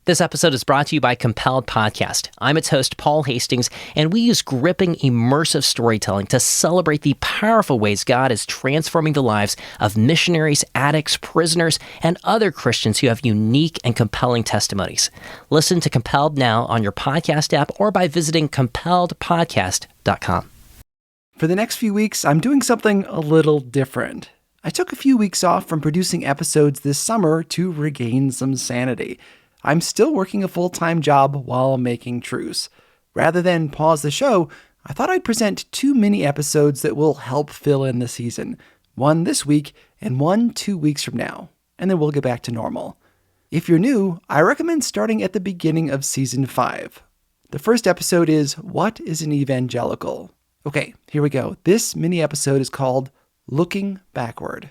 This episode is brought to you by Compelled Podcast. I'm its host, Paul Hastings, and we use gripping, immersive storytelling to celebrate the powerful ways God is transforming the lives of missionaries, addicts, prisoners, and other Christians who have unique and compelling testimonies. Listen to Compelled now on your podcast app or by visiting compelledpodcast.com. For the next few weeks, I'm doing something a little different. I took a few weeks off from producing episodes this summer to regain some sanity. I'm still working a full-time job while making Truce. Rather than pause the show, I thought I'd present 2 mini episodes that will help fill in the season. One this week and one 2 weeks from now. And then we'll get back to normal. If you're new, I recommend starting at the beginning of Season 5. The first episode is, What is an Evangelical? Okay, here we go. This mini episode is called Looking Backward.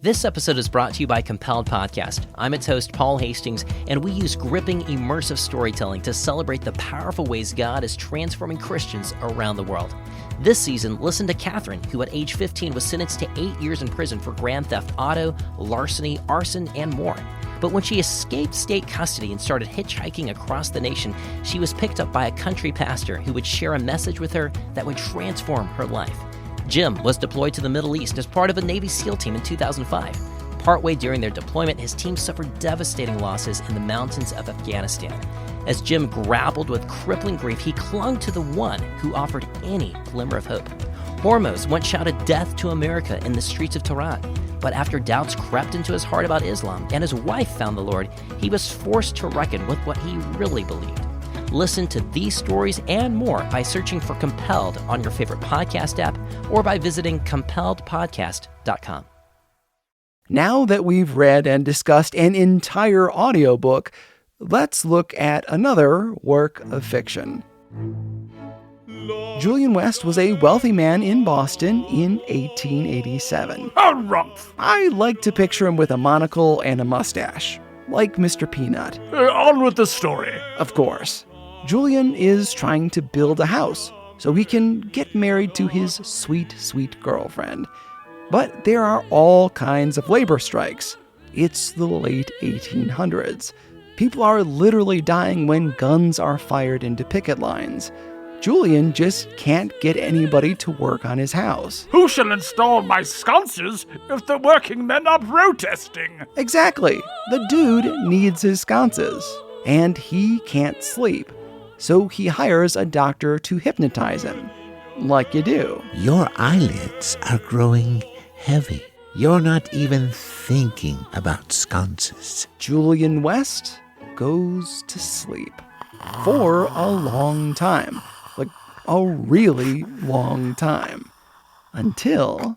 This episode is brought to you by Compelled Podcast. I'm its host, Paul Hastings, and we use gripping, immersive storytelling to celebrate the powerful ways God is transforming Christians around the world. This season, listen to Catherine, who at age 15 was sentenced to 8 years in prison for grand theft auto, larceny, arson, and more. But when she escaped state custody and started hitchhiking across the nation, she was picked up by a country pastor who would share a message with her that would transform her life. Jim was deployed to the Middle East as part of a Navy SEAL team in 2005. Partway during their deployment, his team suffered devastating losses in the mountains of Afghanistan. As Jim grappled with crippling grief, he clung to the one who offered any glimmer of hope. Hormuz once shouted death to America in the streets of Tehran. But after doubts crept into his heart about Islam and his wife found the Lord, he was forced to reckon with what he really believed. Listen to these stories and more by searching for Compelled on your favorite podcast app or by visiting compelledpodcast.com. Now that we've read and discussed an entire audiobook, let's look at another work of fiction. Julian West was a wealthy man in Boston in 1887. Harumph! I like to picture him with a monocle and a mustache, like Mr. Peanut. On with the story. Of course. Julian is trying to build a house so he can get married to his sweet, sweet girlfriend. But there are all kinds of labor strikes. It's the late 1800s. People are literally dying when guns are fired into picket lines. Julian just can't get anybody to work on his house. Who shall install my sconces if the working men are protesting? Exactly. The dude needs his sconces, and he can't sleep. So he hires a doctor to hypnotize him. Like you do. Your eyelids are growing heavy. You're not even thinking about sconces. Julian West goes to sleep. For a long time. Like, a really long time. Until...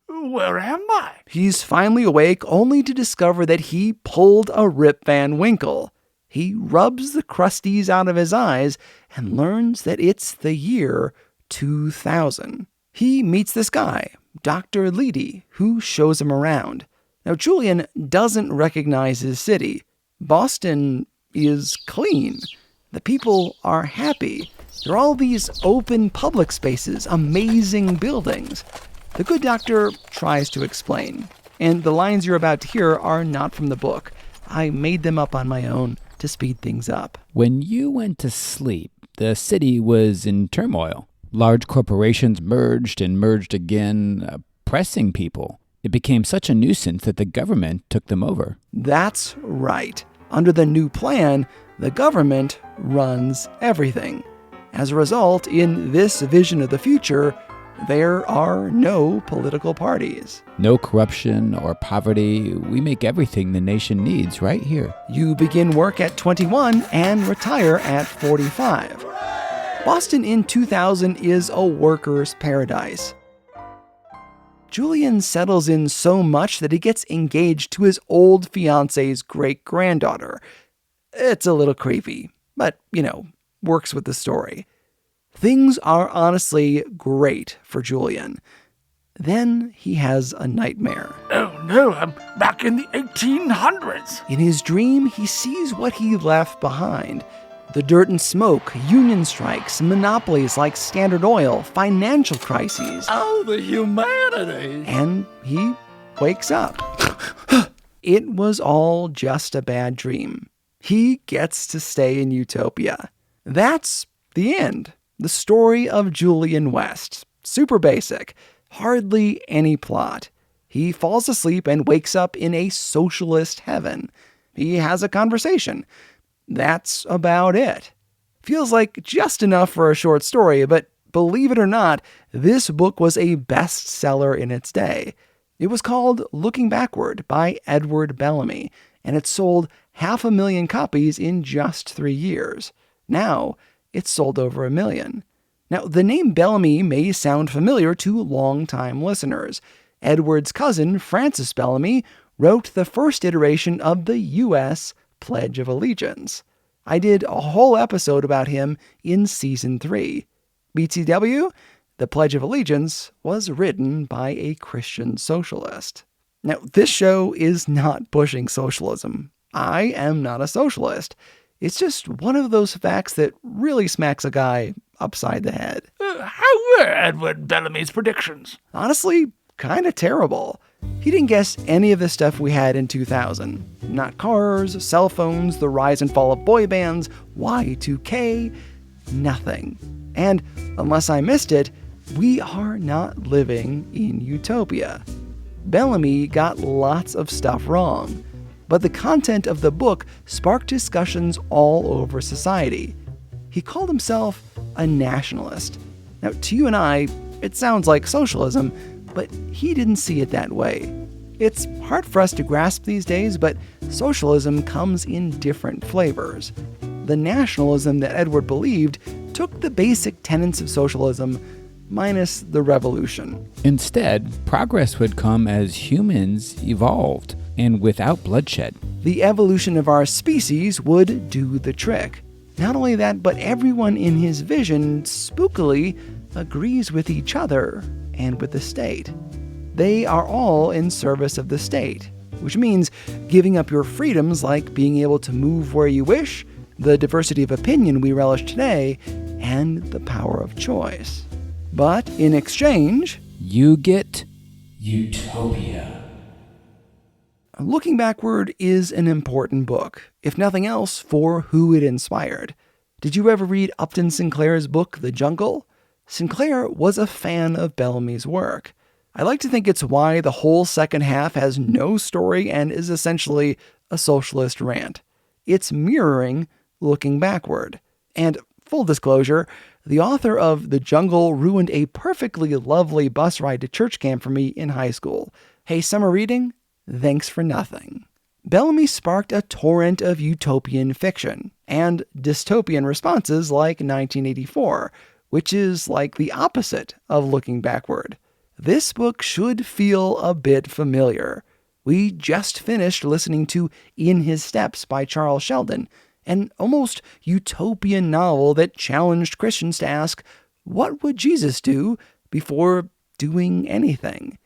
Where am I? He's finally awake only to discover that he pulled a Rip Van Winkle. He rubs the crusties out of his eyes and learns that it's the year 2000. He meets this guy, Dr. Leedy, who shows him around. Now, Julian doesn't recognize his city. Boston is clean. The people are happy. There are all these open public spaces, amazing buildings. The good doctor tries to explain, and the lines you're about to hear are not from the book. I made them up on my own to speed things up. When you went to sleep, the city was in turmoil. Large corporations merged and merged again, oppressing people. It became such a nuisance that the government took them over. That's right. Under the new plan, the government runs everything. As a result, in this vision of the future, there are no political parties. No corruption or poverty. We make everything the nation needs right here. You begin work at 21 and retire at 45. Boston in 2000 is a worker's paradise. Julian settles in so much that he gets engaged to his old fiance's great-granddaughter. It's a little creepy, but, works with the story. Things are honestly great for Julian. Then he has a nightmare. Oh no, I'm back in the 1800s. In his dream, he sees what he left behind. The dirt and smoke, union strikes, monopolies like Standard Oil, financial crises. Oh, the humanity. And he wakes up. it was all just a bad dream. He gets to stay in utopia. That's the end. The story of Julian West. Super basic. Hardly any plot. He falls asleep and wakes up in a socialist heaven. He has a conversation. That's about it. Feels like just enough for a short story, but believe it or not, this book was a bestseller in its day. It was called Looking Backward by Edward Bellamy, and it sold 500,000 copies in just 3 years. Now, it's sold over 1 million. Now, the name Bellamy may sound familiar to long-time listeners. Edward's cousin, Frances Bellamy, wrote the first iteration of the U.S. Pledge of Allegiance. I did a whole episode about him in Season 3. BTW, the Pledge of Allegiance was written by a Christian socialist. Now, this show is not pushing socialism. I am not a socialist. It's just one of those facts that really smacks a guy upside the head. How were Edward Bellamy's predictions? Honestly, kind of terrible. He didn't guess any of the stuff we had in 2000. Not cars, cell phones, the rise and fall of boy bands, Y2K, nothing. And unless I missed it, we are not living in utopia. Bellamy got lots of stuff wrong, but the content of the book sparked discussions all over society. He called himself a nationalist. Now, to you and I, it sounds like socialism, but he didn't see it that way. It's hard for us to grasp these days, but socialism comes in different flavors. The nationalism that Edward believed took the basic tenets of socialism, minus the revolution. Instead, progress would come as humans evolved and without bloodshed. The evolution of our species would do the trick. Not only that, but everyone in his vision spookily agrees with each other and with the state. They are all in service of the state, which means giving up your freedoms like being able to move where you wish, the diversity of opinion we relish today, and the power of choice. But in exchange, you get utopia. Looking Backward is an important book, if nothing else, for who it inspired. Did you ever read Upton Sinclair's book, The Jungle? Sinclair was a fan of Bellamy's work. I like to think it's why the whole second half has no story and is essentially a socialist rant. It's mirroring Looking Backward. And full disclosure, the author of The Jungle ruined a perfectly lovely bus ride to church camp for me in high school. Hey, summer reading? Thanks for nothing. Bellamy sparked a torrent of utopian fiction and dystopian responses like 1984, which is like the opposite of Looking Backward. This book should feel a bit familiar. We just finished listening to In His Steps by Charles Sheldon, an almost utopian novel that challenged Christians to ask, what would Jesus do before doing anything?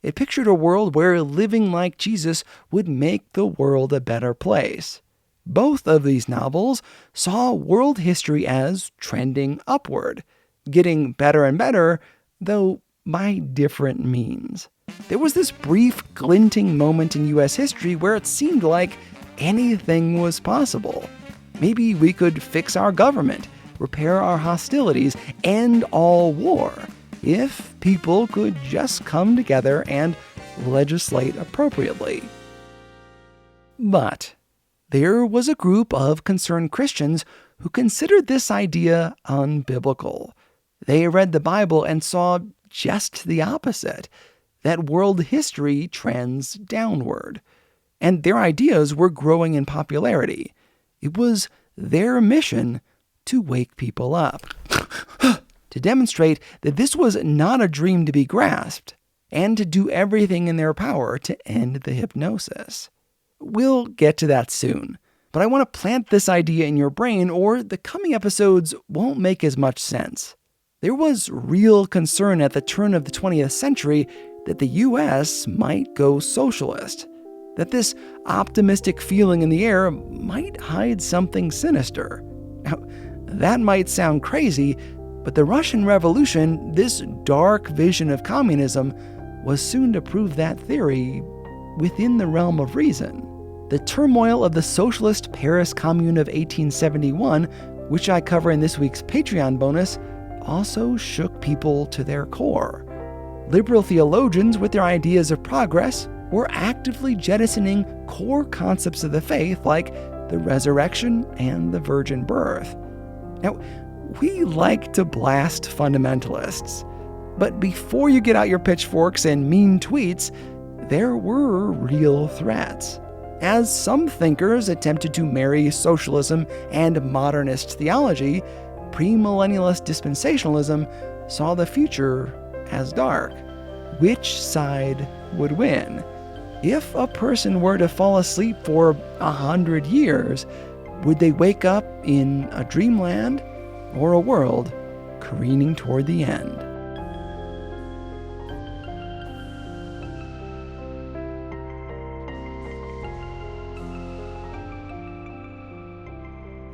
It pictured a world where living like Jesus would make the world a better place. Both of these novels saw world history as trending upward, getting better and better, though by different means. There was this brief, glinting moment in U.S. history where it seemed like anything was possible. Maybe we could fix our government, repair our hostilities, end all war, if people could just come together and legislate appropriately. But there was a group of concerned Christians who considered this idea unbiblical. They read the Bible and saw just the opposite, that world history trends downward. And their ideas were growing in popularity. It was their mission to wake people up. To demonstrate that this was not a dream to be grasped, and to do everything in their power to end the hypnosis. We'll get to that soon, but I want to plant this idea in your brain or the coming episodes won't make as much sense. There was real concern at the turn of the 20th century that the US might go socialist, that this optimistic feeling in the air might hide something sinister. Now, that might sound crazy, but the Russian Revolution, this dark vision of communism, was soon to prove that theory within the realm of reason. The turmoil of the socialist Paris Commune of 1871, which I cover in this week's Patreon bonus, also shook people to their core. Liberal theologians, with their ideas of progress, were actively jettisoning core concepts of the faith like the resurrection and the virgin birth. Now, we like to blast fundamentalists, but before you get out your pitchforks and mean tweets, there were real threats. As some thinkers attempted to marry socialism and modernist theology, premillennialist dispensationalism saw the future as dark. Which side would win? If a person were to fall asleep for 100 years, would they wake up in a dreamland or a world careening toward the end?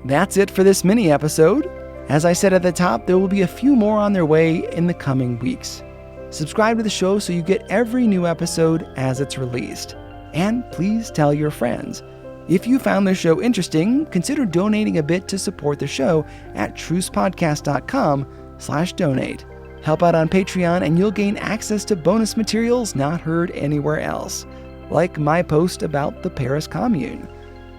That's it for this mini episode. As I said at the top, there will be a few more on their way in the coming weeks. Subscribe to the show so you get every new episode as it's released. And please tell your friends. If you found this show interesting, consider donating a bit to support the show at trucepodcast.com/donate. Help out on Patreon and you'll gain access to bonus materials not heard anywhere else, like my post about the Paris Commune.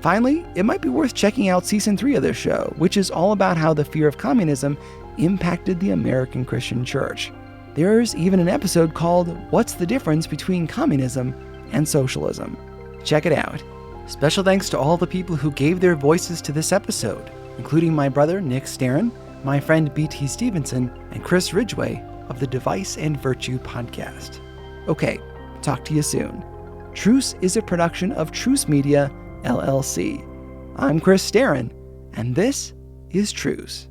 Finally, it might be worth checking out Season 3 of this show, which is all about how the fear of communism impacted the American Christian Church. There's even an episode called What's the Difference Between Communism and Socialism? Check it out. Special thanks to all the people who gave their voices to this episode, including my brother Nick Starron, my friend B.T. Stevenson, and Chris Ridgway of the Device and Virtue podcast. Okay, talk to you soon. Truce is a production of Truce Media, LLC. I'm Chris Starron, and this is Truce.